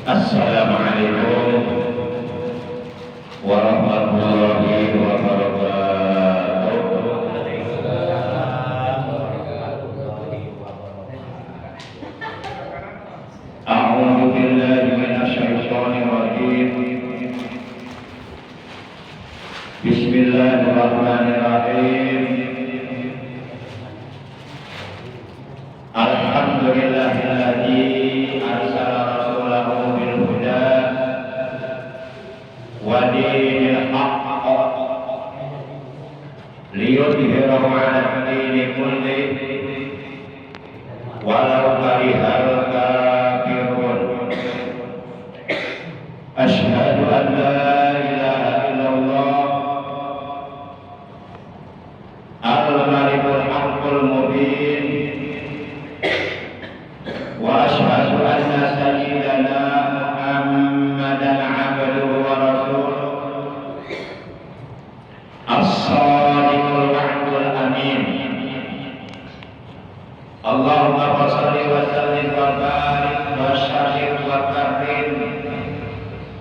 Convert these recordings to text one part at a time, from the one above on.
Assalamualaikum warahmatullahi wabarakatuh. A'udzu billahi minasy syaithanir rajim. Bismillahirrahmanirrahim. Alhamdulillahilladzi arsala rasulahu bil huda wa dinil haqq liyudhhirahu 'ala dini kullihi walau karihal kafirun. Asyhadu an la ilaha illallah al-malikul haqqul mubin wa asyhadu anna sayyidana Muhammadan 'abduhu wa rasuluh as-sadiqul wa'dul amin. Allahumma shalli wa sallim wa barik wa syarif wa karim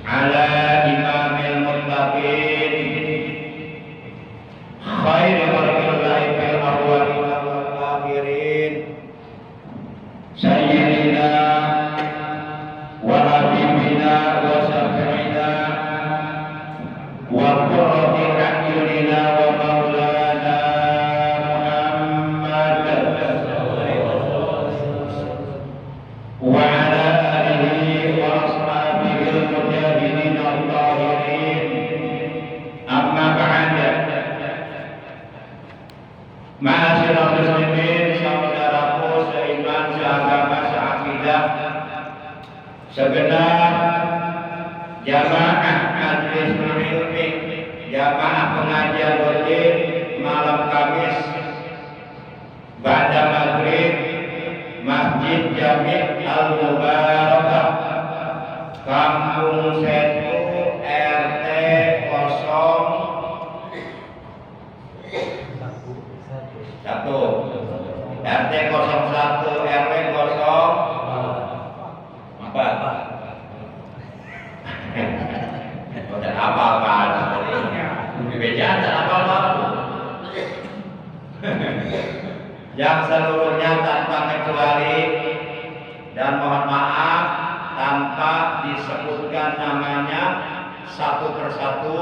ala imamil muttaqin khairil khalqillahi fil awwalin wal akhirin sayyidina wa habibina wa syafi'ina wa qurrati a'yunina wa maulana Muhammad wa ala alihi wa ashabihi al-mujahidin al-tahirin. Amma ba'da. Ma'asyiral muslimin, saudaraku seiman, seagama, seakidah, segenap jamaah majelis ilmi, jamaah pengajian rutin malam Kamis ba'da maghrib Masjid Jami' Al-Mubarakah, Kampung Setu, RT 01 RT 01 RW 04. Udah hafal kan? Beja tak hafal baru. Yang seluruhnya tanpa kecuali dan mohon maaf tanpa disebutkan namanya satu persatu,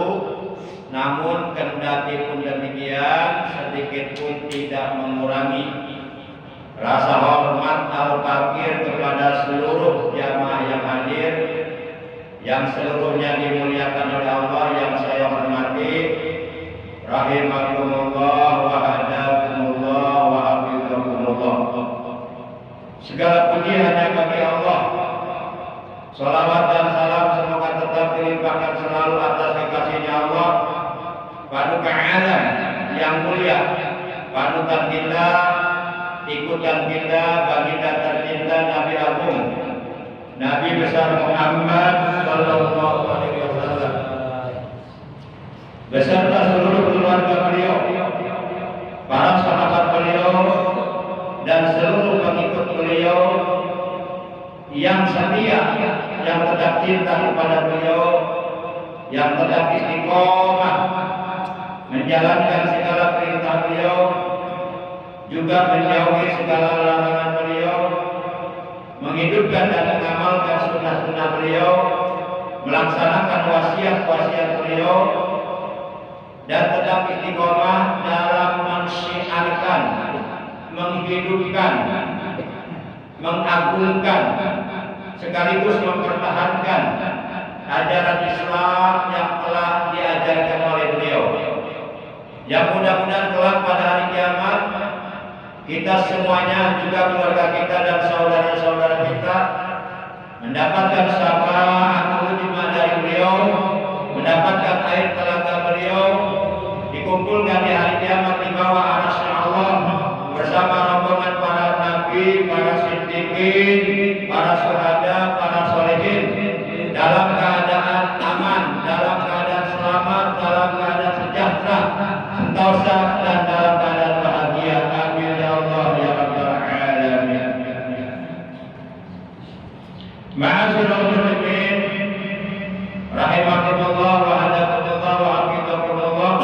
namun kendati pun demikian sedikit pun tidak mengurangi rasa hormat al-fakir kepada seluruh jamaah yang hadir, yang seluruhnya dimuliakan oleh Allah, yang saya hormati. Rahimakumullah wa hadakumullah wa hafizakumullah. Segala puji hanya bagi Allah. Salawat dan salam semoga tetap dilimpahkan selalu atas kekasihnya Allah, paduka alam yang mulia, panutan kita, ikutan kita, baginda tercinta Nabi Agung, Nabi besar Muhammad sallallahu alaihi wasallam, beserta seluruh keluarga beliau, para sahabat beliau, dan seluruh pengikut beliau yang setia, yang tetap cinta kepada beliau, yang tetap istiqomah menjalankan segala perintah beliau, juga menjauhi segala larangan beliau, menghidupkan dan mengamalkan sunnah-sunnah beliau, melaksanakan wasiat-wasiat beliau, dan tetap istiqomah dalam mensyiarkan, menghidupkan, mengagungkan, sekaligus mempertahankan ajaran Islam yang telah diajarkan oleh beliau. Yang mudah-mudahan kelak pada hari kiamat kita semuanya, juga keluarga kita dan saudara-saudara kita, mendapatkan syafaat ujma dari beliau, mendapatkan air telaga beliau, dikumpulkan di hari kiamat di bawah arasy Allah bersama rombongan para nabi, para siddiqin, para syuhada, para sholihin, dalam keadaan aman, dalam keadaan selamat, dalam keadaan sejahtera, sentosa, dan dalam keadaan bahagia. Amin ya Allah ya rabbal alamin. Ma'asyiral muslimin rahimakumullah wa hadakumullah wa hafizakumullah.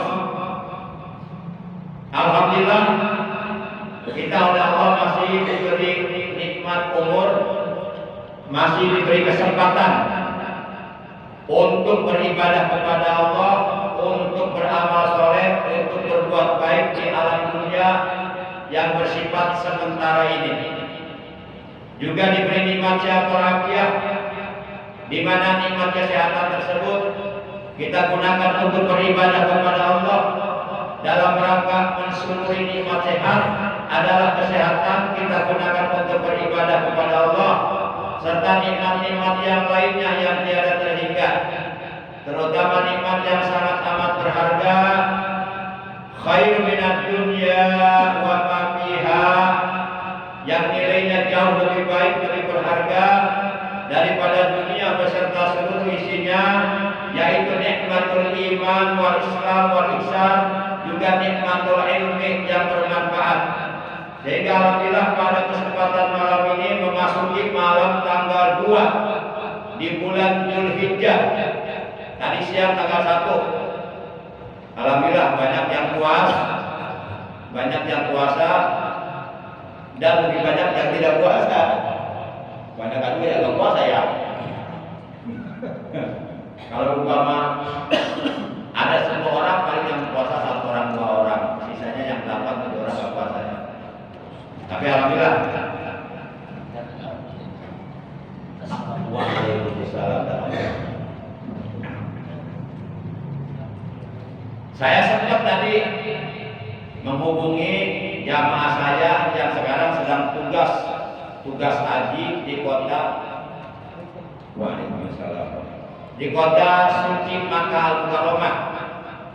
Alhamdulillah kita oleh Allah masih diberi nikmat umur, masih diberi kesempatan untuk beribadah kepada Allah, untuk beramal soleh, untuk berbuat baik di alam dunia yang bersifat sementara ini. Juga diberi nikmat sehat walafiat, di mana nikmat kesehatan tersebut kita gunakan untuk beribadah kepada Allah. Dalam rangka mensyukuri nikmat sehat adalah kesehatan, kita gunakan untuk beribadah kepada Allah, serta nikmat-nikmat yang lainnya yang tiada terhingga, terutama nikmat yang sangat amat berharga, khair minad dunya wa ma fiha, yang nilainya jauh lebih baik, lebih berharga daripada dunia beserta seluruh isinya, yaitu nikmatul iman wal islam wal ihsan, juga nikmatul ilmi yang bermanfaat. Sehingga alhamdulillah pada kesempatan malam ini memasuki malam tanggal 2 di bulan Dzulhijjah. Tadi siang tanggal 1. Alhamdulillah banyak yang puas, banyak yang puasa, dan lebih banyak yang tidak puasa. Banyak kan juga yang puasa ya. Kalau umpama ada 10 orang paling yang puasa 1 orang 2 orang, sisanya yang 8 7 orang nggak puasa ya. Tapi alhamdulillah. Saya sempat tadi menghubungi jamaah saya yang sekarang sedang tugas haji di kota di kota suci Makkah Al-Mukarramah.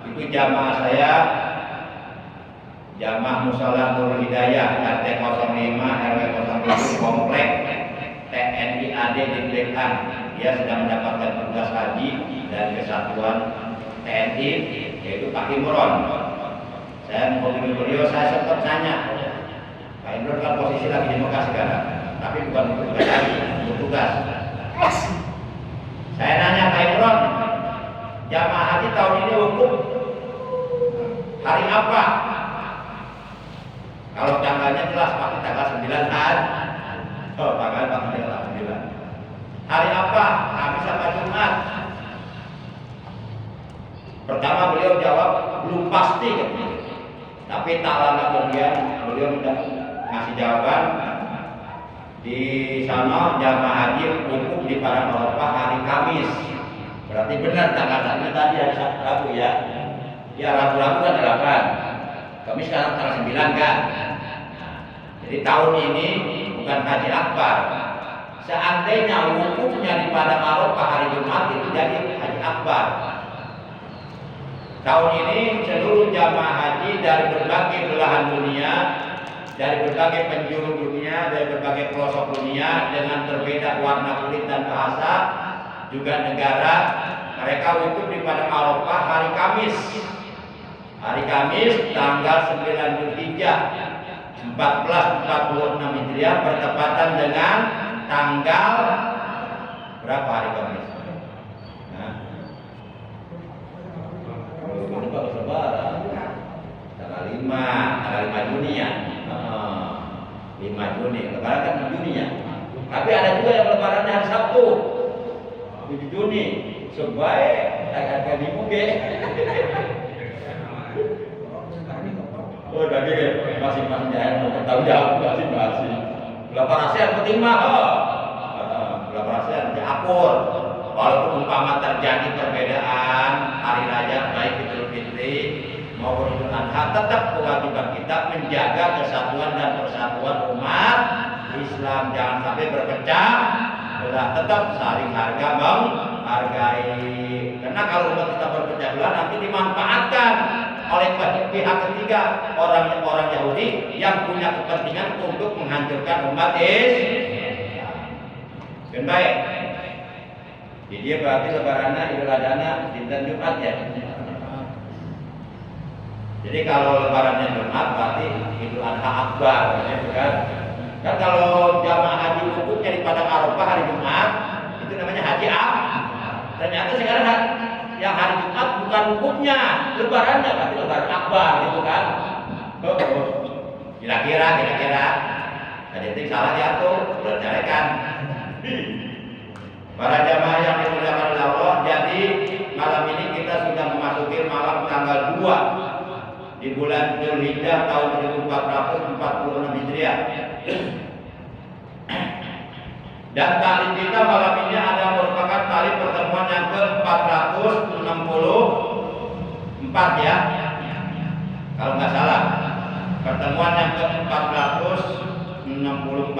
Itu jamaah saya, jamaah Mushola Nurul Hidayah RT 05 RW 07 komplek TNI AD di Blekan. Dia sedang mendapatkan tugas haji dari kesatuan TNI, yaitu Pak Imron. Saya menghubungi beliau, saya sempat nanya, Pak Imron kan posisi lagi di Mekah sekarang, tapi bukan untuk tugas haji, untuk tugas. Saya nanya Pak Imron, jamaah haji tahun ini wukuf hari apa? Kalau tanggalnya jelas pasti tanggal 9 kan? Oh, tanggal 9. Hari apa? Kamis apa Jumat? Pertama beliau jawab belum pasti, tapi tak lama kemudian beliau sudah ngasih jawaban. Di sana jamaah haji wukuf di Padang Arafah hari Kamis. Berarti benar tanggal tadi hari Rabu ya. Ya Rabu kan 8. Kamis sekarang tanggal 9 kan. Jadi tahun ini bukan haji akbar. Seandainya wukufnya di Padang Arafah hari Jumat itu jadi haji akbar. Tahun ini seluruh jamaah haji dari berbagai belahan dunia, dari berbagai penjuru dunia, dari berbagai pelosok dunia dengan berbeda warna kulit dan bahasa, juga negara, mereka wukuf di Padang Arafah hari Kamis. Hari Kamis tanggal 9 Dzulhijjah 1446 Hijriah bertepatan dengan tanggal berapa hari Kamis? Tanggal 5 Juni ya. 5 Juni, lebaran kan 6 Juni ya. Tapi ada juga yang lebarannya hari Sabtu 7 Juni. Sebaik agak di muge. Oh, tadi masih jangan mau bertanggung jawab masih. Belapar ASEAN penting mah. Belapar ASEAN diakur. Walaupun umpama terjadi perbedaan hari raya baik Idul Fitri maupun Idul Adha, tetap kewajiban kita menjaga kesatuan dan persatuan umat Islam. Jangan sampai berpecah belah, tetap saling menghargai. Karena kalau umat kita berpecah belah nanti dimanfaatkan oleh pihak ketiga, orang Yahudi yang punya kepentingan untuk menghancurkan umat Islam. Dan baik. Jadi dia berarti lebarannya Idul Adha dinten Jumat ya. Jadi kalau lebarannya Jumat berarti Idul Adha Akbar ya kan. Kan kalau jamaah haji wukufnya di Padang Arafah hari Jumat, ternyata sekarang yang hari Jumat bukan hukumnya, lebarannya, tapi lebaran akbar gitu kan. Kira-kira ada yang salah diatur, bercarakan. Para jamaah yang dimuliakan oleh Allah, jadi malam ini kita sudah memasuki malam tanggal 2 di bulan Dzulhijjah tahun 1446 Hijriah. Dan tali kita malam ini ada merupakan tali pertemuan yang ke-464 ya, kalau nggak salah, pertemuan yang ke-464.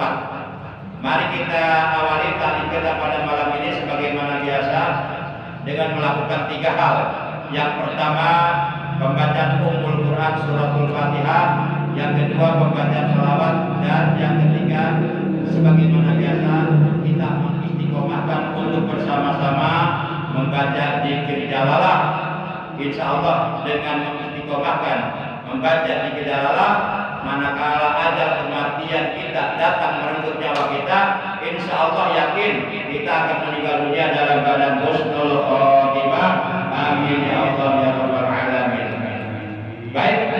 Mari kita awali tali kita pada malam ini sebagaimana biasa dengan melakukan 3 hal. Yang pertama, pembacaan Ummul Quran suratul Fatihah. Yang kedua, pembacaan shalawat. Dan yang ketiga, sebagaimana biasa kita mengistiqomahkan untuk bersama-sama membaca zikir jalalah. Insya Allah dengan mengistiqomahkan membaca zikir jalalah, manakala ajal kematian kita datang merenggut nyawa kita, insya Allah yakin kita akan meninggal dunia dalam keadaan husnul khotimah. Amin ya Allah ya rabbal alamin. Baik,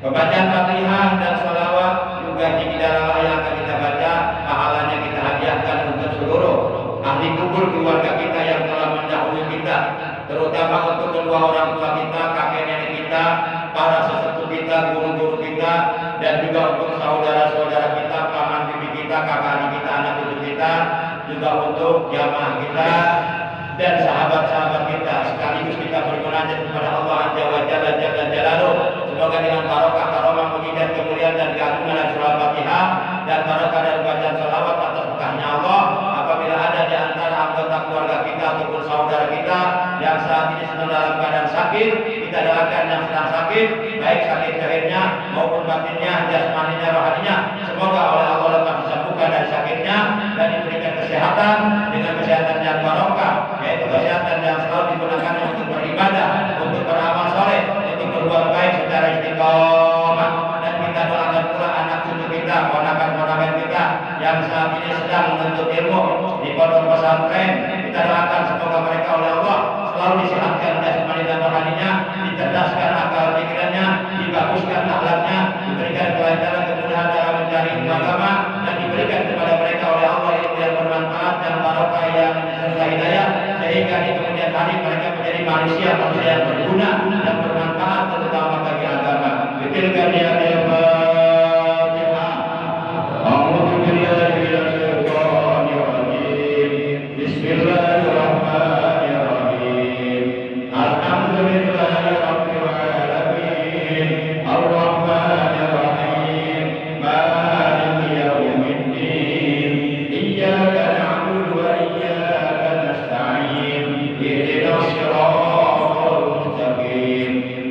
pembacaan Fatihah dan sholawat juga zikir jalalah yang akan kita baca, pahalanya kita hadiahkan untuk seluruh ahli kubur keluarga kita yang telah mendahului kita, terutama untuk kedua orang tua kita, kakek nenek kita, para sesepuh kita, guru-guru kita, dan juga untuk saudara-saudara kita, paman bibi kita, kakak adik kita, anak cucu kita, juga untuk jamaah kita dan sahabat-sahabat kita. Sekaligus kita bermunajat kepada Allah Azza wa Jalla Jalla Jalaluh. Semoga dengan barokah karomah mujizat kemuliaan dan keagungan dan surah Fatihah dan barokah dan bacaan salawat atas berkahnya Allah, apabila ada di antara anggota keluarga kita ataupun saudara kita yang saat ini sedang dalam keadaan sakit, kita doakan yang sedang sakit, baik sakit zahirnya maupun batinnya, jasmaninya, rohaninya, semoga oleh Allah dapat disembuhkan dari sakitnya dan diberikan kesehatan dengan kesehatan yang barokah, yaitu kesehatan yang selalu digunakan untuk beribadah, untuk beramal soleh, untuk berbuat baik secara istiqomah. Dan kita doakan pula anak cucu kita, ponakan-ponakan kita yang saat ini sedang menuntut ilmu di pondok pesantren, kita doakan semoga mereka oleh Allah selalu disehatkan jasmani dan rohaninya, dicerdaskan akal pikirannya, dibaguskan akhlaknya, diberikan kelancaran kemudahan dalam mencari ilmu agama, dan diberikan kepada mereka oleh Allah ilmu yang bermanfaat dan barokah yang serta hidayah, sehingga di kemudian hari mereka menjadi manusia yang berguna dan bermanfaat terutama bagi agama. Bitilkan ya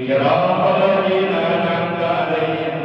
صراط الذين أنعمت عليهم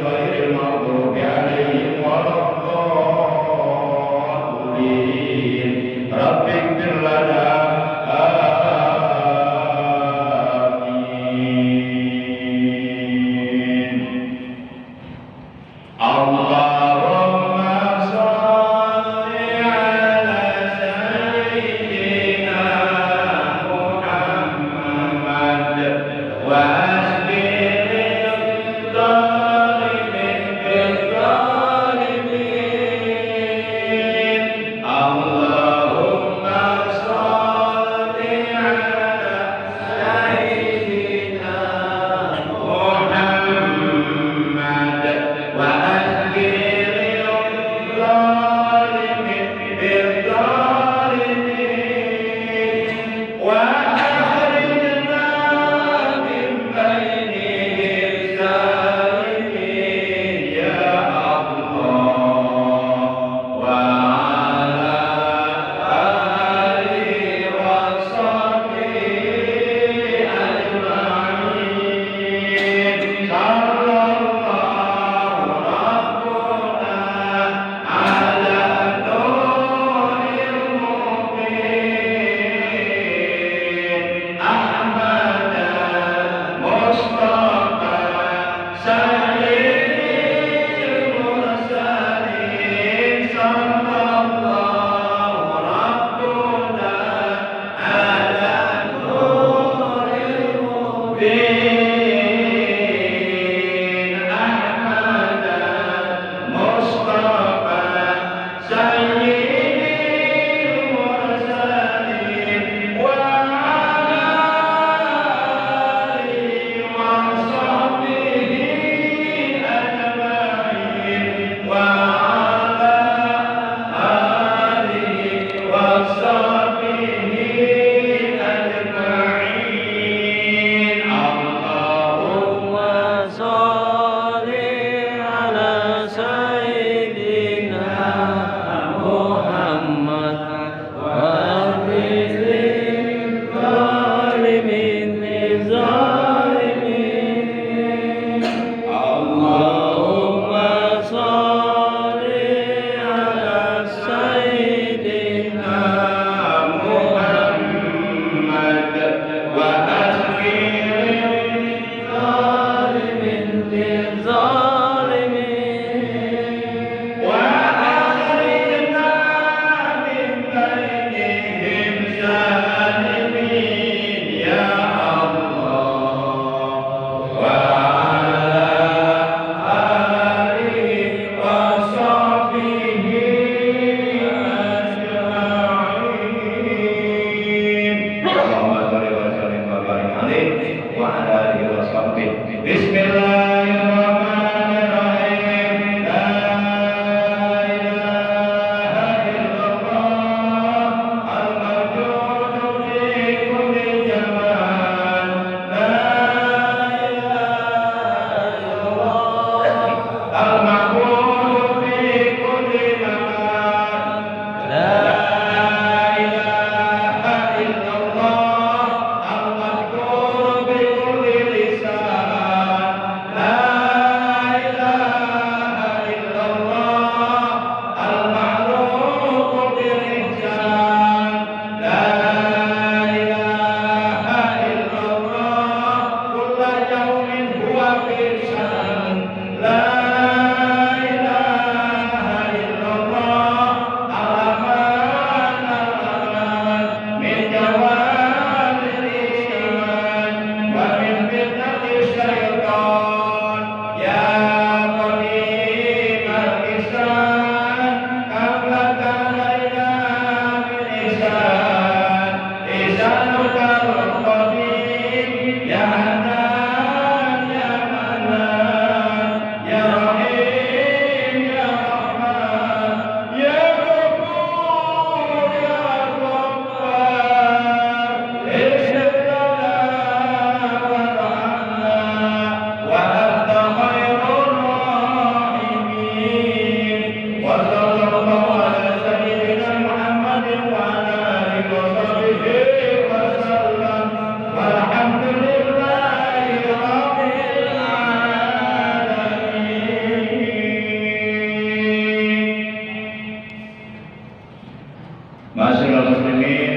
Masyaallah muslimin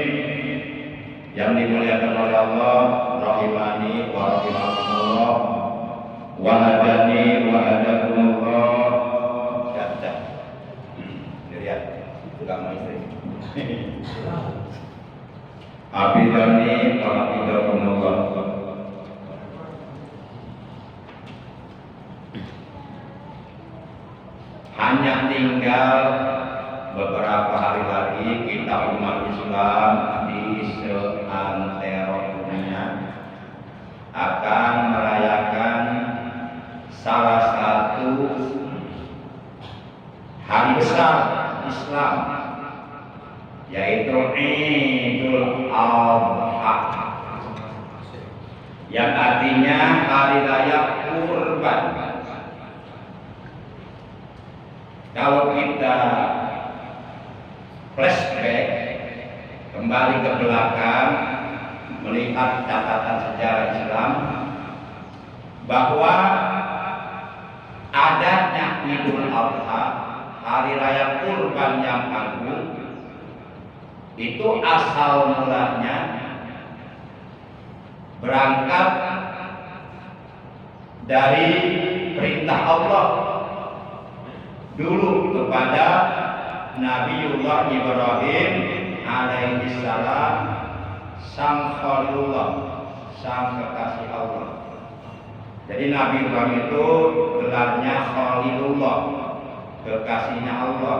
yang dimuliakan oleh Allah, rahimani wa rahimakumullah, wa hadani wa hadakumullah. Cacat. Lihat, enggak mau istri. Abidani wa hafizakumullah. Hanya tinggal beberapa hari lagi kita umat Islam di seantero dunia akan merayakan salah satu hari besar Islam, yaitu Idul Adha, yang artinya hari raya kurban. Kalau kita flashback kembali ke belakang melihat catatan sejarah Islam bahwa adanya Idul Adha, hari raya kurban yang agung, itu asal mulanya berangkat dari perintah Allah dulu kepada Nabiullah Ibrahim alaihi salam, sang Khalilullah, sang kekasih Allah. Jadi Nabi Ibrahim itu gelarnya Khalilullah, kekasihnya Allah,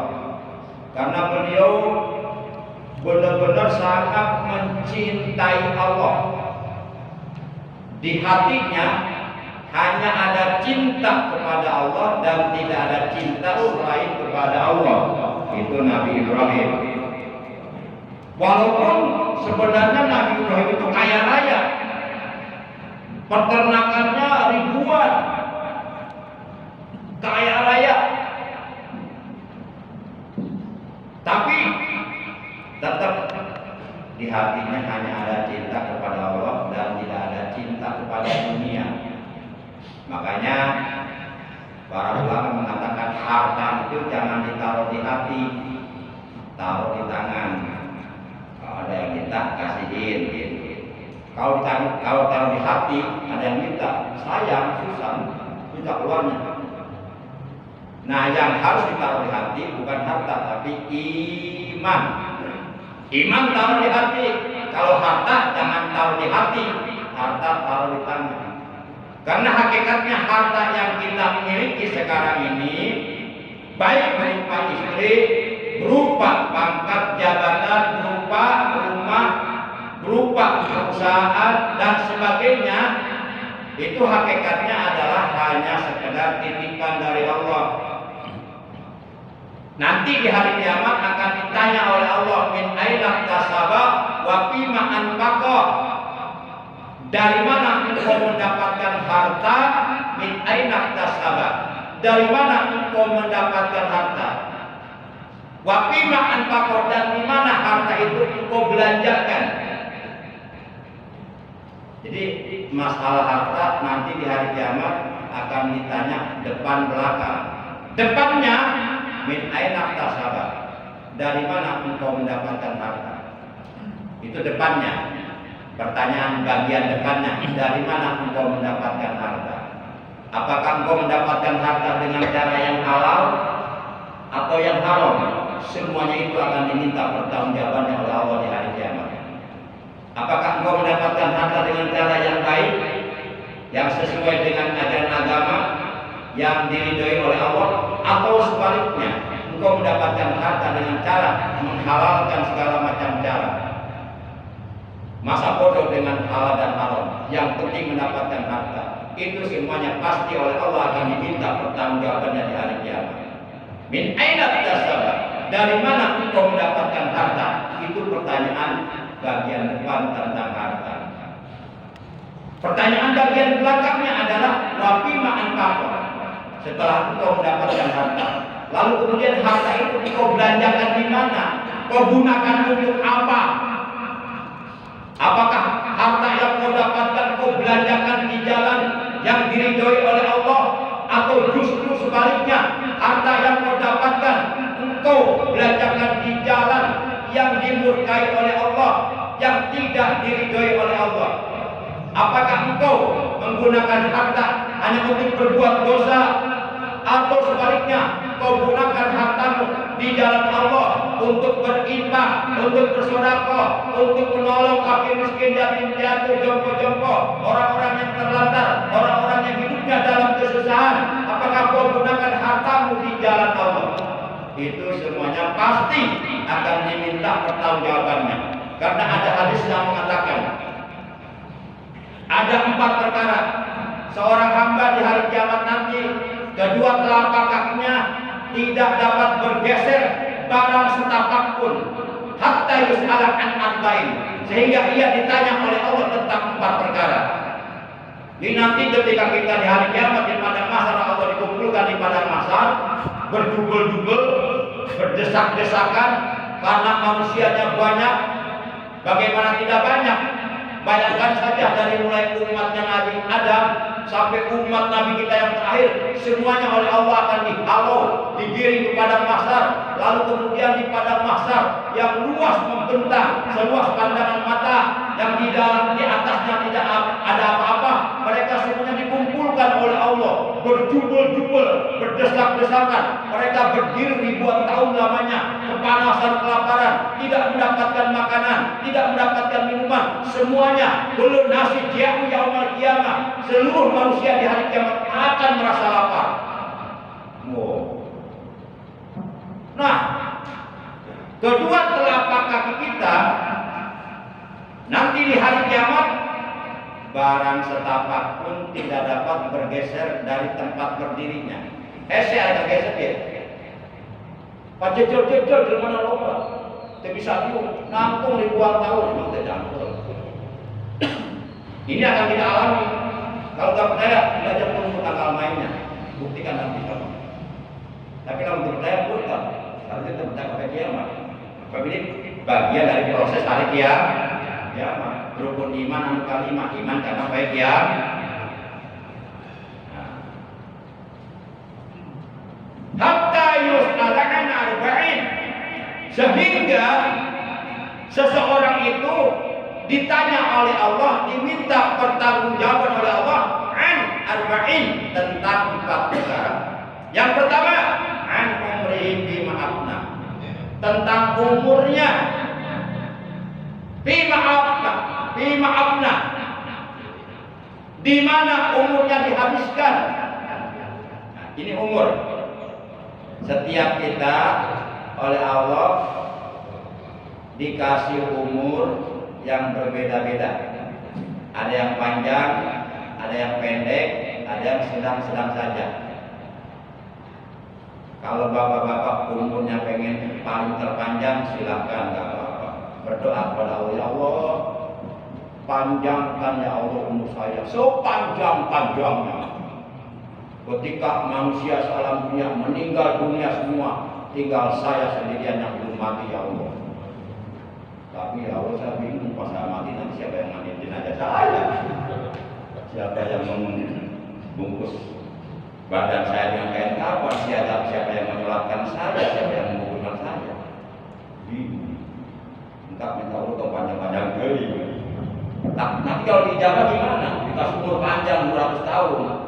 karena beliau benar-benar sangat mencintai Allah. Di hatinya hanya ada cinta kepada Allah dan tidak ada cinta selain kepada Allah. Itu Nabi Ibrahim. Walaupun sebenarnya Nabi Ibrahim itu kaya raya, peternakannya ribuan, kaya raya, tapi tetap di hatinya hanya ada cinta kepada Allah dan tidak ada cinta kepada dunia. Makanya para ulama mengatakan harta itu jangan ditaruh di hati, taruh di tangan. Kalau ada yang minta kasihin. Kalau taruh di hati, ada yang minta, sayang, susah keluarnya. Nah, yang harus ditaruh di hati bukan harta, tapi iman. Iman taruh di hati. Kalau harta jangan taruh di hati, harta taruh di tangan. Karena hakikatnya harta yang kita miliki sekarang ini, baik berupa istri, berupa pangkat jabatan, berupa rumah, berupa perusahaan dan sebagainya, itu hakikatnya adalah hanya sekedar titipan dari Allah. Nanti di hari kiamat akan ditanya oleh Allah, min aina tasaba wa fima anfaqa. Dari mana engkau mendapatkan harta? Min aina tasaba. Dari mana engkau mendapatkan harta? Wa fima anfaqa, dan di mana harta itu engkau belanjakan? Jadi masalah harta nanti di hari kiamat akan ditanya depan belakang. Depannya min aina tasaba, dari mana engkau mendapatkan harta? Itu depannya. Pertanyaan bagian depannya, dari mana engkau mendapatkan harta? Apakah engkau mendapatkan harta dengan cara yang halal atau yang haram? Semuanya itu akan diminta pertanggungjawabannya oleh Allah di hari kiamat. Apakah engkau mendapatkan harta dengan cara yang baik, yang sesuai dengan ajaran agama, yang diridhoi oleh Allah, atau sebaliknya engkau mendapatkan harta dengan cara menghalalkan segala macam cara? Masa bodoh dengan halal dan haram, yang penting mendapatkan harta. Itu semuanya pasti oleh Allah akan diminta pertanggungjawabannya di hari kiamat. Min aina tasaba, dari mana engkau mendapatkan harta? Itu pertanyaan bagian depan tentang harta. Pertanyaan bagian belakangnya adalah wa fima anfaqa. Setelah engkau mendapatkan harta, lalu kemudian harta itu engkau belanjakan di mana? Kau gunakan untuk apa? Apakah harta yang kau dapatkan kau belanjakan di jalan yang diridhoi oleh Allah, atau justru sebaliknya harta yang kau dapatkan engkau belanjakan di jalan yang dimurkai oleh Allah, yang tidak diridhoi oleh Allah? Apakah engkau menggunakan harta hanya untuk berbuat dosa, atau sebaliknya kau gunakan hartamu di jalan Allah untuk berinfak, untuk bersedekah, untuk menolong fakir miskin, yatim piatu, jompo-jompo, orang-orang yang terlantar, orang-orang yang hidupnya dalam kesusahan? Apakah kau gunakan hartamu di jalan Allah? Itu semuanya pasti akan diminta pertanggungjawabannya. Karena ada hadis yang mengatakan ada 4 perkara seorang hamba di hari kiamat nanti, kedua telapak kakinya tidak dapat bergeser barang setapak pun, hatta yus'ala an arba'in, sehingga ia ditanya oleh Allah tentang 4 perkara. Jadi nanti ketika kita di hari kiamat di padang mahsyar, Allah dikumpulkan di padang mahsyar, berdubel-dubel, berdesak-desakan karena manusianya banyak. Bagaimana tidak banyak? Bayangkan saja dari mulai umatnya Nabi Adam sampai umat Nabi kita yang terakhir, semuanya oleh Allah akan dihalau, digiring ke padang mahsyar. Lalu kemudian di padang mahsyar yang luas membentang seluas pandangan mata, yang di dalam di atasnya tidak ada apa-apa, mereka semuanya dikumpulkan oleh Allah, berjubel-jubel, berdesak-desakan. Mereka berdiri ribuan tahun lamanya, kepanasan, kelaparan, tidak mendapatkan makanan, tidak mendapatkan minuman, semuanya belum nasi jia'u yaumul qiyamah. Seluruh manusia di hari kiamat akan merasa lapar. Nah, kedua telapak kaki kita nanti di hari kiamat, barang setapak pun tidak dapat bergeser dari tempat berdirinya. Saya ada geser dia. Pak jejol di mana lomba? Tapi bisa diuk, nampung ribuan tahun memang tidak jangkul. Ini akan kita alami. Kalau nggak percaya, belajar untuk tanggal mainnya, buktikan nanti kamu. Tapi kalau untuk percaya bukan, kalau kita percaya pada kiamat. Tapi ini bagian dari proses hari kiamat. Rukun iman anu kalimat iman karena baik kiamat. Hatta yus'alana arba'in, sehingga seseorang itu ditanya oleh Allah, diminta pertanggungjawaban oleh Allah an arba'in, tentang 4 perkara. Yang pertama, an umrihi bima afna, tentang umurnya. Bima afna, di mana umurnya dihabiskan. Nah, ini umur. Setiap kita oleh Allah dikasih umur yang berbeda-beda. Ada yang panjang, ada yang pendek, ada yang sedang-sedang saja. Kalau bapak-bapak umurnya pengen paling terpanjang, silakan, nggak apa-apa. Berdoa kepada Allah, ya Allah, panjangkan ya Allah umur saya sepanjang-panjangnya. Ketika manusia sealam dunia meninggal dunia semua, tinggal saya sendirian yang belum mati, ya Allah. Tapi ya Allah, saya bingung pas saya mati nanti siapa yang mandi jenazah saya? Siapa yang membungkus badan saya dengan kain kafan? Siapa yang menyolatkan saya? Siapa yang menguburkan saya? Bingung. Entah minta Allah atau panjang-panjang kali. Nanti kalau dijaga gimana? Dikasih umur panjang 200 tahun.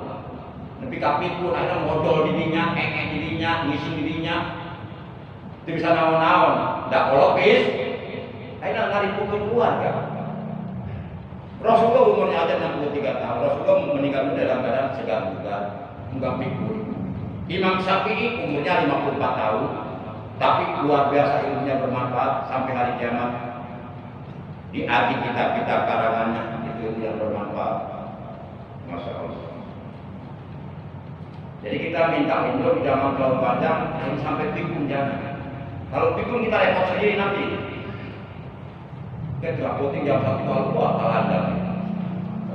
Tapi kapitun ada modal dirinya, dirinya, ngisi dirinya. Itu bisa naon-naon, tidak kolokis. Ayo ngari pukul keluarga. Rasulullah umurnya ada 63 tahun. Rasulullah meninggal dalam keadaan segar bugar, enggak pikir. Imam Syafi'i umurnya 54 tahun, tapi luar biasa ilmunya bermanfaat sampai hari kiamat. Di arti kitab-kitab karangannya itu ilmu yang bermanfaat. Masya Allah. Jadi kita minta umur jangan terlalu panjang, sampai pikun jangan. Kalau pikun kita repot sendiri nanti. Kita terapotin jam 1 malam kalau ada.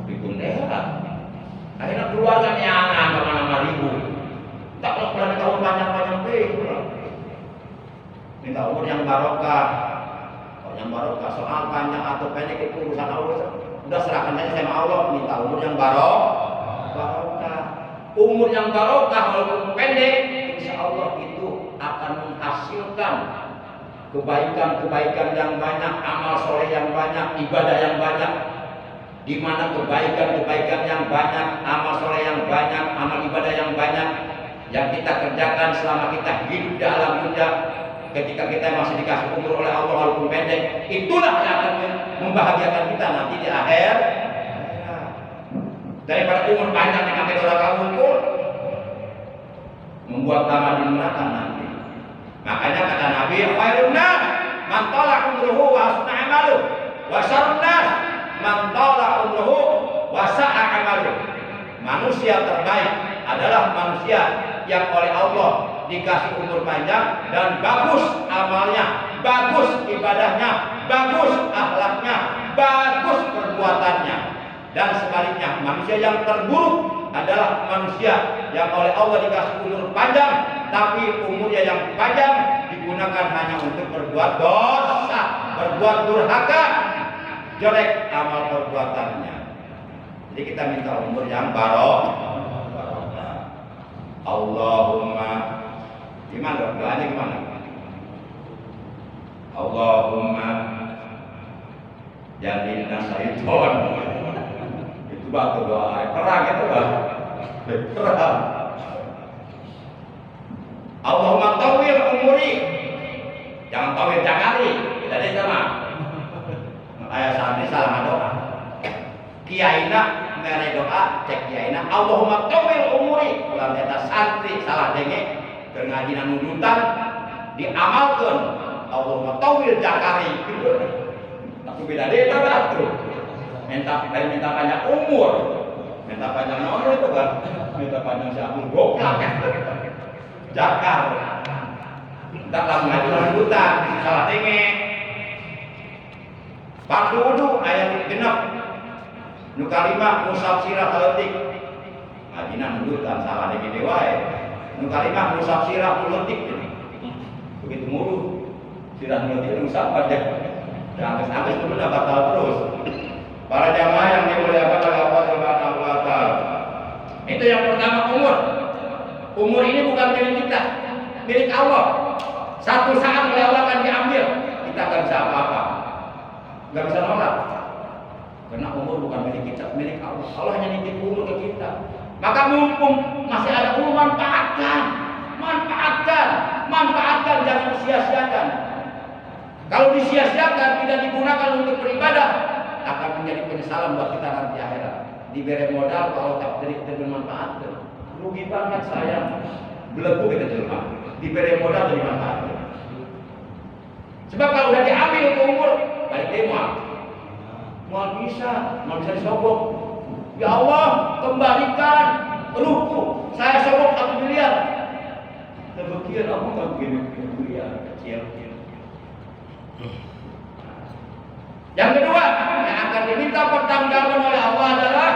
Pikun daerah. Akhirnya keluarga nyangan kemana-mana ribut. Tak kalau pernah tahun panjang-panjang pikun. Minta umur yang barokah. Kalau yang barokah, soal panjang atau pendek itu urusan Allah. Udah serahkan saja sama Allah. Minta umur yang barokah. Umur yang barokah walaupun pendek, insya Allah itu akan menghasilkan kebaikan-kebaikan yang banyak, amal soleh yang banyak, ibadah yang banyak. Di mana kebaikan-kebaikan yang banyak, amal soleh yang banyak, amal ibadah yang banyak yang kita kerjakan selama kita hidup di alam dunia, ketika kita masih dikasih umur oleh Allah walaupun pendek, itulah yang akan membahagiakan kita nanti di akhir. Daripada umur panjang dengan kedua kamu pun membuat lama di neraka nanti. Makanya kata Nabi, khairun nas man tala umruhu wa hasuna amaluh, wa syarrun nas man tala umruhu wa sa'a amaluh. Manusia terbaik adalah manusia yang oleh Allah dikasih umur panjang dan bagus amalnya, bagus ibadahnya, bagus akhlaknya, bagus perbuatannya. Dan sebaliknya, manusia yang terburuk adalah manusia yang oleh Allah dikasih umur panjang, tapi umurnya yang panjang digunakan hanya untuk berbuat dosa, berbuat durhaka, jelek amal perbuatannya. Jadi kita minta umur yang barokah. Allahumma, gimana doanya gimana? Allahumma jadilah syaitan. Batu doa, perang itu kan? Perang. Allahumma tawil umuri, jangan tawil jakari, tidak ada sama. Ayah santri salah doa. Kiaina mere doa, cek kiaina. Allahumma tawil umuri, ulang eta santri salah denge, pengajian nudutan diamalkan. Allahumma tawil jakari, tapi beda deh batu. Minta panjang umur, minta panjang nomor itu kan, minta panjang siapun goblok kan, jakar, tak lama lagi lanjutan, salah tenge, Fardu wudu ayat genep. Nu kalimah musab sirah heutik. Ngajina nundutkan salah deui wae. Nu kalimah musab sirah heutik. Begitu mulu. Sirah heutik musab aja. Angkat-angkat itu udah batal terus. Para jamaah yang dimuliakan oleh Allah Subhanahu wa taala. Itu yang pertama umur. Umur ini bukan milik kita, milik Allah. Satu saat oleh Allah akan diambil. Kita akan bisa apa-apa. Enggak bisa nolak. Karena umur bukan milik kita, milik Allah. Allah hanya nitip umur ke kita. Maka mumpung masih ada umur, manfaatkan. Manfaatkan, jangan sia-siakan. Kalau disia-siakan, tidak digunakan untuk beribadah, akan menjadi penyesalan buat kita nanti akhirat. Diberi modal kalau tak bermanfaat, rugi banget sayang. Belegu kita jelma. Diberi modal dari manfaat. Sebab kalau udah diambil ke umur, balik deh mau bisa disogok. Ya Allah, kembalikan ruhku. Saya sogok 1 miliar. Kebetulan aku nggak begini miliar kecil. Yang kedua yang akan diminta pertanggungjawaban oleh Allah adalah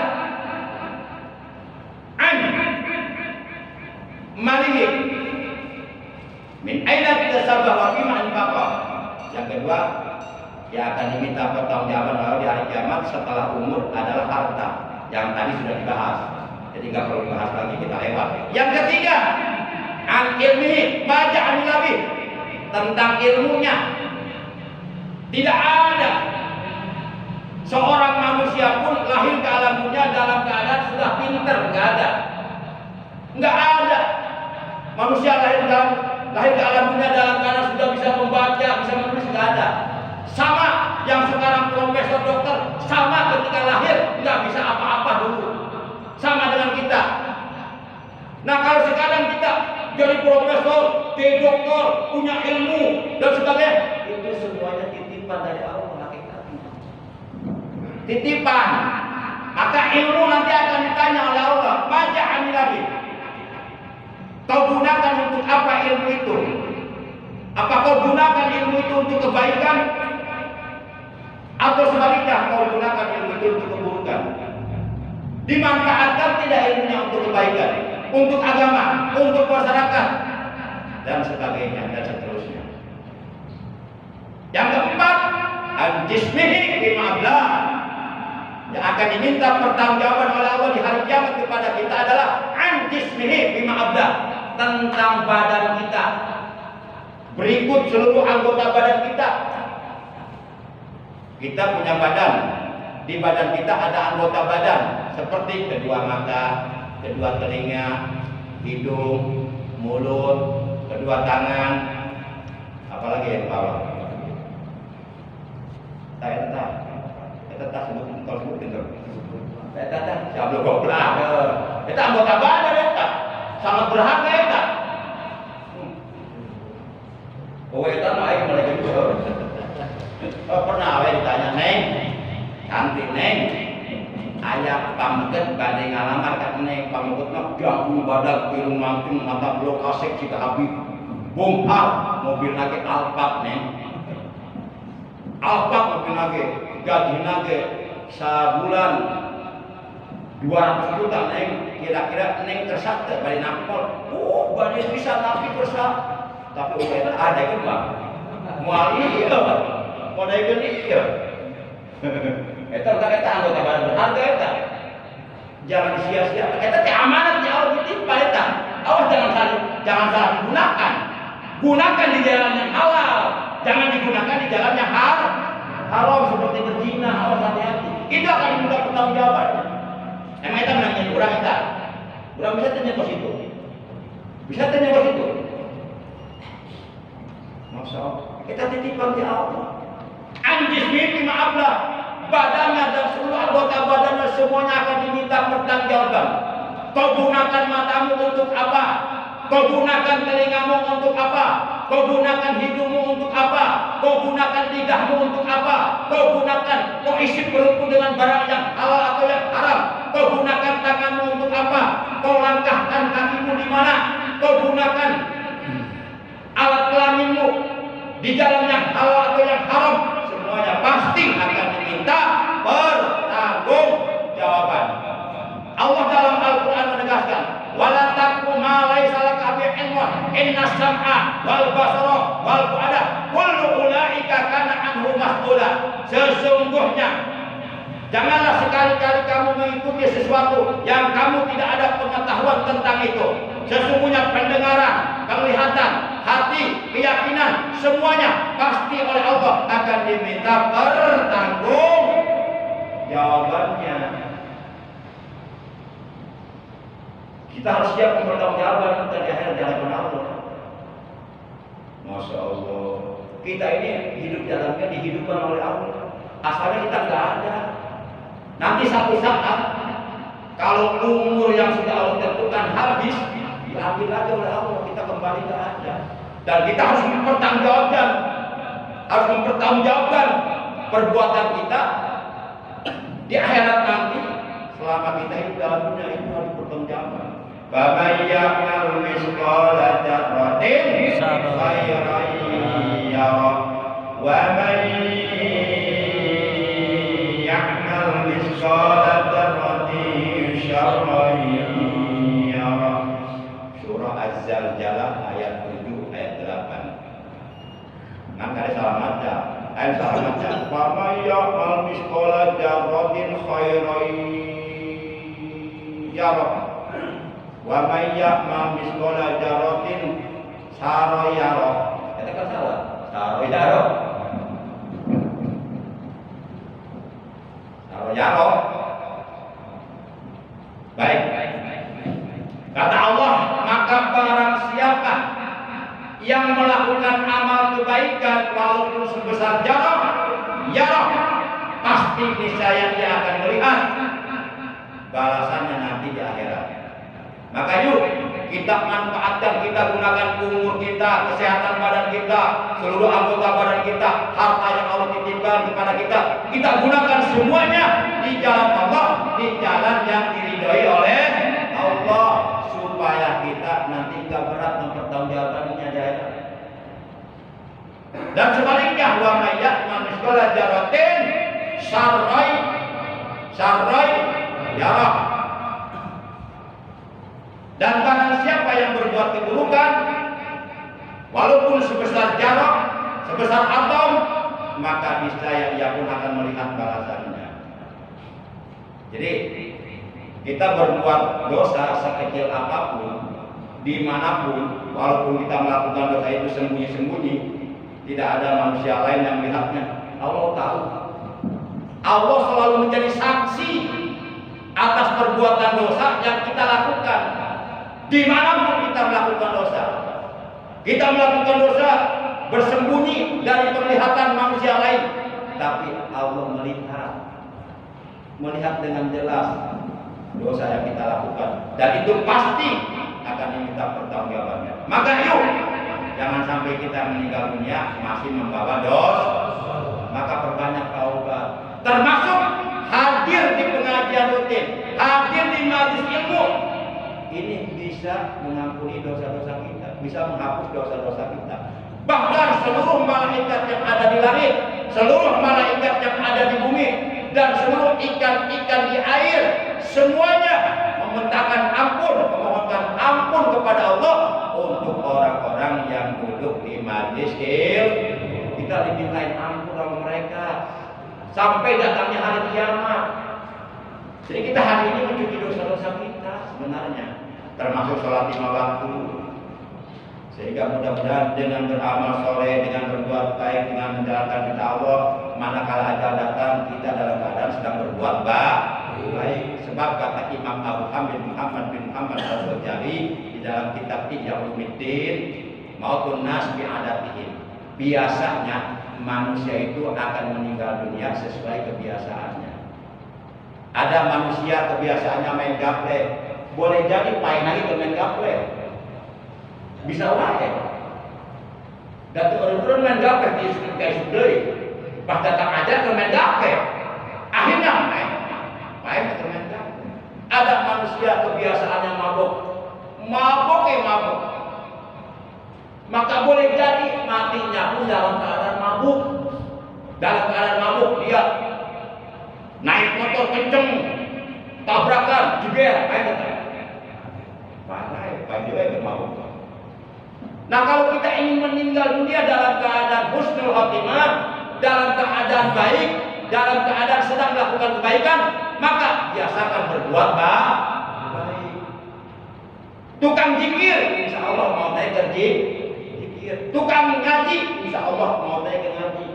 malihi min aina tasabah wa bima anfaqa. Yang kedua yang akan diminta pertanggungjawaban Allah di hari kiamat setelah umur adalah harta yang tadi sudah dibahas. Jadi nggak perlu dibahas lagi, kita lewat. Yang ketiga an ilmihi ma ja'al labih, tentang ilmunya. Tidak ada seorang manusia pun lahir ke alam dunia dalam keadaan sudah pintar, nggak ada manusia lahir ke alam dunia dalam keadaan sudah bisa membaca, bisa menulis, nggak ada. Sama yang sekarang profesor dokter, sama ketika lahir nggak bisa apa-apa dulu, sama dengan kita. Nah kalau sekarang kita jadi profesor, jadi dokter, punya ilmu dan sebagainya, itu semuanya titipan dari Allah. Titipan. Maka ilmu nanti akan ditanya oleh Allah, baca amilabi. Kau gunakan untuk apa ilmu itu? Apa kau gunakan ilmu itu untuk kebaikan? Atau sebaliknya kau gunakan ilmu itu untuk keburukan? Dimanfaatkan tidak ilmunya untuk kebaikan, untuk agama, untuk masyarakat, dan sebagainya dan seterusnya. Yang keempat, al-jismihi bima'ablah. Yang akan diminta pertanggungjawaban oleh Allah di hari kiamat kepada kita adalah an-jismihi bima'ablah, tentang badan kita. Berikut seluruh anggota badan kita. Kita punya badan. Di badan kita ada anggota badan seperti kedua mata, kedua telinga, hidung, mulut, kedua tangan, apalagi yang bawah. Tetap sebut kalau sebut dengar. Tetap siapa goblok. Kita anggota badan kita. Sangat berharga kita. Oh kita mah aing mulai gitu. Pernah we ditanya, "Neng, cantik Neng, aya pameukeut bade ngalamar ka Neng, pameukeutna ganggu badak irung mangtung mata blok kasek cita habib. Bongkar mobil lagi Alphard Neng. Alphard mobil lagi gaji nage sabulan 200 juta Neng, kira-kira Neng tersakti bari nampol. Oh, bari bisa napi persa. Tapi udah ada kan Bang. Moal iya. Modal iya. Eta anggota badan berharga eta. Jangan disia-siakan. Eta teh amanat di Allah dititipan eta. Awas jangan salah digunakan. Gunakan di jalan yang halal. Jangan digunakan di jalan yang haram seperti berzina. Awas hati-hati. Itu akan diminta pertanggungjawaban. Emang kita menanya kurang kita. Kurang bisa tanya ke situ. Bisa tanya ke situ. Masya Allah. Kita titipan di Allah. Anjismi ma'ablah. Badannya dan seluruh anggota badannya semuanya akan diminta pertanggungjawaban. Kau gunakan matamu untuk apa? Kau gunakan telingamu untuk apa? Kau gunakan hidungmu untuk apa? Kau gunakan lidahmu untuk apa? Kau isi perutmu dengan barang yang halal atau yang haram? Kau gunakan tanganmu untuk apa? Kau langkahkan kakimu di mana? Kau gunakan alat kelaminmu di jalan yang halal atau yang haram? Semuanya pasti akan sesungguhnya janganlah sekali-kali kamu mengikuti sesuatu yang kamu tidak ada pengetahuan tentang itu. Sesungguhnya pendengaran, penglihatan, hati, keyakinan, semuanya pasti oleh Allah akan diminta pertanggung jawabannya. Kita harus siap mempertanggungjawabkan kita di akhirat di hadapan Allah. Masya Allah, kita ini hidup dalamnya dihidupkan oleh Allah. Asalnya kita nggak ada. Nanti satu saat kalau umur yang sudah Allah tentukan habis, diambil lagi oleh Allah, kita kembali nggak ada. Dan kita harus mempertanggungjawabkan perbuatan kita di akhirat nanti. Selama kita hidup dalam dunia itu harus bertanggungjawab. Faman ya'mal mithqala dzarratin khairan yarah wa man ya'mal mithqala dzarratin syarran yarah. Surah Az-Zalzalah ayat 7 ayat 8. Nah, ada salah baca. Ayat salah baca. Faman ya'mal mithqala dzarratin khairan yarah wa may ya'mal mithqala dzarratin syarran yarah. Katakan salah. Syarran yarah. Syarran yarah. Baik. Kata Allah, maka barang siapa yang melakukan amal kebaikan walaupun sebesar yarah, pasti niscaya dia akan melihat balasannya nanti di akhirat. Maka yuk kita manfaatkan, kita gunakan umur kita, kesehatan badan kita, seluruh anggota badan kita, harta yang Allah titipkan kepada kita, kita gunakan semuanya di jalan Allah, di jalan yang diridhoi oleh Allah, supaya kita nanti nggak berat mempertanggungjawabkannya di akhirat. Dan sebaliknya, wa may ya'mal mithqala dzarratin syarran yarah. Dan barang siapa yang berbuat keburukan walaupun sebesar jarak, sebesar atom, maka niscaya ia pun akan melihat balasannya. Jadi kita berbuat dosa sekecil apapun, dimanapun, walaupun kita melakukan dosa itu sembunyi-sembunyi, tidak ada manusia lain yang melihatnya. Allah tahu. Allah selalu menjadi saksi atas perbuatan dosa yang kita lakukan. Dimanapun kita melakukan dosa, kita melakukan dosa bersembunyi dari penglihatan manusia lain, tapi Allah melihat dengan jelas dosa yang kita lakukan, dan itu pasti akan diminta pertanggungjawabannya. Maka yuk, jangan sampai kita meninggal dunia masih membawa dosa. Maka perbanyak taubat, termasuk hadir di pengajian rutin, hadir di majelis ilmu. Ini bisa mengampuni dosa-dosa kita, bisa menghapus dosa-dosa kita. Bahkan seluruh malaikat yang ada di langit, seluruh malaikat yang ada di bumi, dan seluruh ikan-ikan di air, semuanya memintakan ampun, memohonkan ampun kepada Allah untuk orang-orang yang duduk di majelis ilmu. Kita dimintain ampun oleh mereka sampai datangnya hari kiamat. Jadi kita hari ini mencuci dosa-dosa kita sebenarnya, termasuk sholat 5 waktu. Sehingga mudah-mudahan dengan beramal soleh, dengan berbuat baik, dengan menjalankan perintah Allah, manakala ajal datang kita dalam keadaan sedang berbuat baik. Sebab kata Imam Abu Hamid Muhammad bin Muhammad Al-Ghazali di dalam kitab Ihya Ulumuddin, mautun nas bi adatihim. Biasanya manusia itu akan meninggal dunia sesuai kebiasaannya. Ada manusia kebiasaannya main gaple, boleh jadi main lagi ke main gaple, bisa wae. Dan orang-orang main gaple di kayak sudah, pas datang aja ke main gaple, akhirnya main ke main gaple. Ada manusia kebiasaannya mabuk, maka boleh jadi matinya pun dalam keadaan mabuk. Dalam keadaan mabuk dia naik motor kenceng, tabrakan, juga mabuk. Nah, kalau kita ingin meninggal dunia dalam keadaan husnul khotimah, dalam keadaan baik, dalam keadaan sedang melakukan kebaikan, maka biasakan berbuat baik. Tukang zikir, insya Allah mau naik ke zikir. Tukang ngaji, insya Allah mau naik ke ngaji.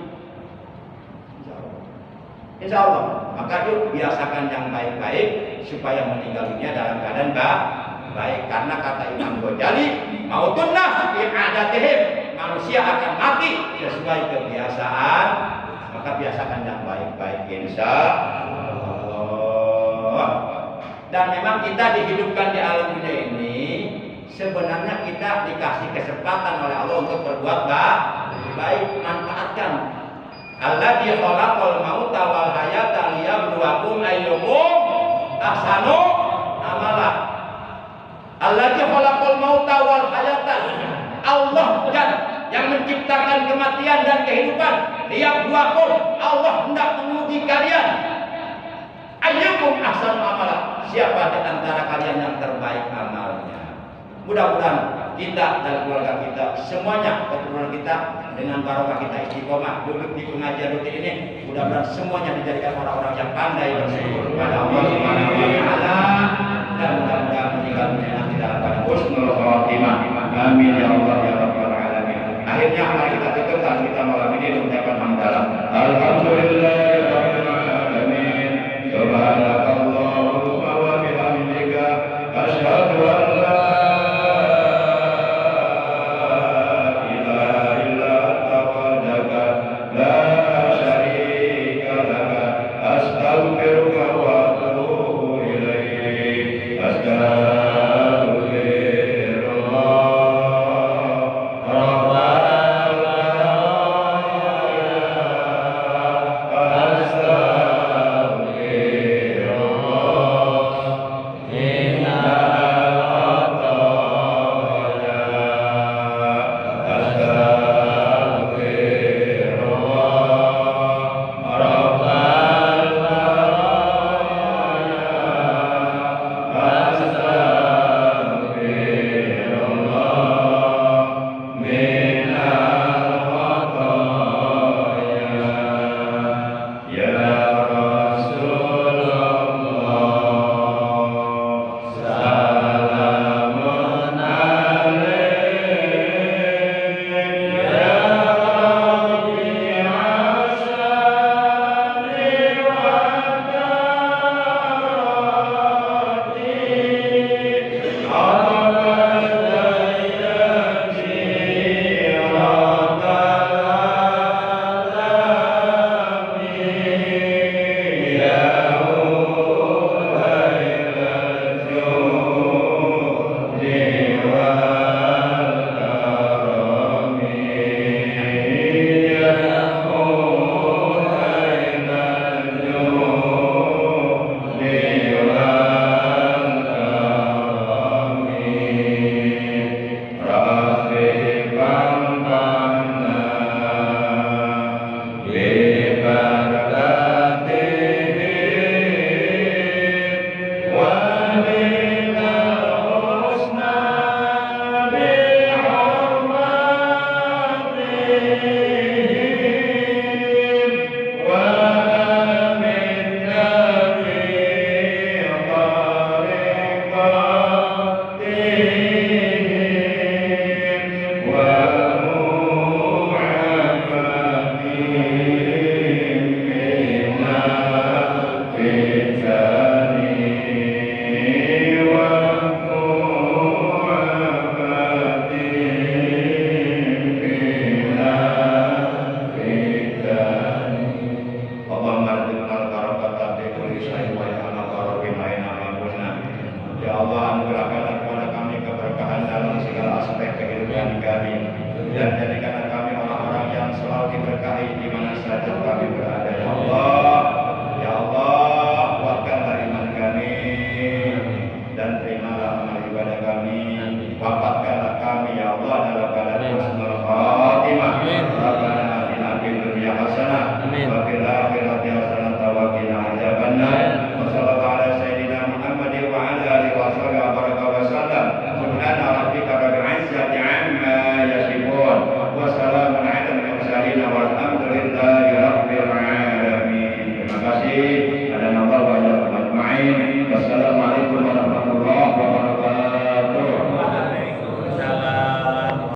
Insya Allah. Maka yuk biasakan yang baik-baik supaya meninggal dunia dalam keadaan baik. Karena kata Imam Ghazali, mautun nas fi adatihim, manusia akan mati sesuai kebiasaan. Maka biasakan yang baik-baik, insya Allah. Dan memang kita dihidupkan di alam dunia ini, sebenarnya kita dikasih kesempatan oleh Allah untuk berbuat baik. Manfaatkan. Alladzi khalaqal mauta wal hayata liyabluwakum ayyukum ahsanu amala. Alladzi khalaqal mauta wal hayata. Allah yang menciptakan kematian dan kehidupan. Liyabluwakum, Allah hendak menguji kalian. Ayyukum ahsanu amala. Siapa di antara kalian yang terbaik amalnya? Mudah-mudahan kita dan keluarga kita, semuanya keturunan kita dengan barokah kita istiqomah duduk di pengajian rutin ini, mudah-mudahan semuanya dijadikan orang-orang yang pandai bersyukur kepada Allah Subhanahu wa taala, dan mudah-mudahan meninggal dunia nanti dalam keadaan husnul khotimah. Amin ya Allah ya rabbal alamin. Akhirnya mari kita tutup dan kita malam ini mengucapkan hamdalah. Alhamdulillah.